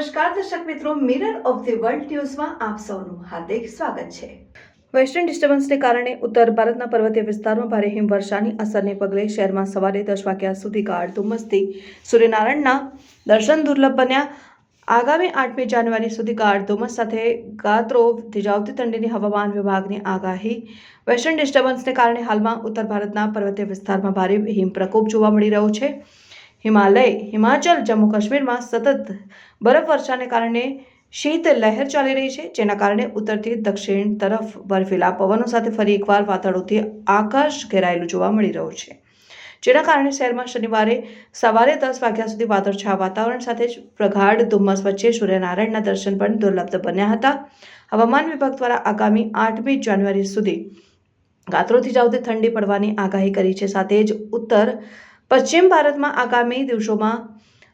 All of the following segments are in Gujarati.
નમસ્કાર દર્શક મિત્રો, મિરર ઓફ ધી વર્લ્ડ ન્યૂઝમાં આપ સૌનું હાર્દિક સ્વાગત છે। વેસ્ટર્ન ડિસ્ટર્બન્સને કારણે ઉત્તર ભારતના પર્વતીય વિસ્તારમાં ભારે હિમવર્ષાની અસરને પગલે શહેરમાં સવારે 10 વાગ્યા સુધી ગાઢ ધુમ્મસથી સૂર્યનારાયણના દર્શન દુર્લભ બન્યા। આગામી 8મી જાન્યુઆરી સુધી ગાઢ ધુમ્મસ સાથે ગાત્રો થીજાવતી ઠંડીની હવામાન વિભાગની આગાહી। વેસ્ટર્ન ડિસ્ટર્બન્સને કારણે હાલમાં ઉત્તર ભારતના પર્વતીય વિસ્તારમાં ભારે હિમપ્રકોપ જોવા મળી રહ્યો છે। હિમાચલ, જમ્મુ કાશ્મીરમાં સતત બરફવર્ષાને કારણે શીત લહેર ચાલી રહી છે, જેના કારણે ઉત્તરથી દક્ષિણ તરફ બર્ફીલા પવનો સાથે ફરી એકવાર વાદળોથી આકાશ ઘેરાયેલું જોવા મળી રહ્યું છે, જેના કારણે શહેરમાં શનિવારે સવારે 10 વાગ્યા સુધી વાદળછાયા વાતાવરણ સાથે જ પ્રગાઢ ધુમ્મસ વચ્ચે સૂર્યનારાયણના દર્શન પણ દુર્લભ બન્યા હતા। હવામાન વિભાગ દ્વારા આગામી 8મી જાન્યુઆરી સુધી ગાત્રો થીજાવતી ઠંડી પડવાની આગાહી કરી છે। સાથે જ ઉત્તર પશ્ચિમ ભારતમાં આગામી દિવસોમાં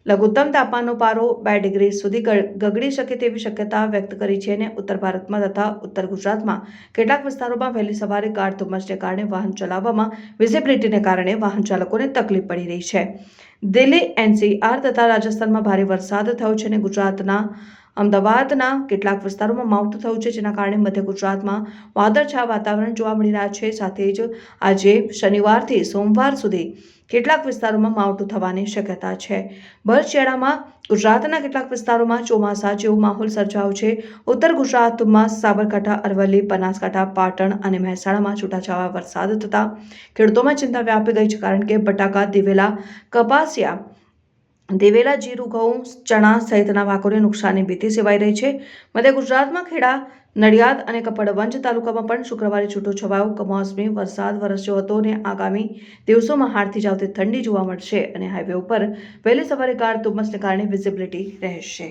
લઘુત્તમ તાપમાનનો પારો 2 ડિગ્રી સુધી ગગડી શકે તેવી શક્યતા વ્યક્ત કરી છે અને ઉત્તર ભારતમાં તથા ઉત્તર ગુજરાતમાં કેટલાક વિસ્તારોમાં વહેલી સવારે ગાઢ ધુમ્મસને કારણે વાહન ચલાવવામાં વિઝિબિલિટીને કારણે વાહન ચાલકોને તકલીફ પડી રહી છે। દિલ્હી, NCR તથા રાજસ્થાનમાં ભારે વરસાદ થયો છે અને ગુજરાતના અમદાવાદના કેટલાક વિસ્તારોમાં માવઠું થયું છે, જેના કારણે મધ્ય ગુજરાતમાં વાદળછાયા વાતાવરણ જોવા મળી રહ્યા છે। સાથે જ આજે શનિવારથી સોમવાર સુધી કેટલાક વિસ્તારોમાં માવઠું થવાની શક્યતા છે। ભર શિયાળામાં ગુજરાતના કેટલાક વિસ્તારોમાં ચોમાસા જેવો માહોલ સર્જાયો છે। ઉત્તર ગુજરાતમાં સાબરકાંઠા, અરવલ્લી, બનાસકાંઠા, પાટણ અને મહેસાણામાં છૂટાછવાયા વરસાદ થતાં ખેડૂતોમાં ચિંતા વ્યાપી ગઈ છે, કારણ કે બટાકા, દિવેલા, કપાસિયા, જીરું, ઘઉં, ચણા સહિતના પાકોને નુકસાનની ભીતિ સેવાઈ રહી છે। મધ્ય ગુજરાતમાં ખેડા, નડિયાદ અને કપડવંજ તાલુકામાં પણ શુક્રવારે છૂટોછવાયો કમોસમી વરસાદ વરસ્યો હતો અને આગામી દિવસોમાં હાડ થીજાવતી ઠંડી જોવા મળશે અને હાઈવે ઉપર વહેલી સવારે ગાઢ ધુમ્મસને કારણે વિઝિબિલિટી રહેશે।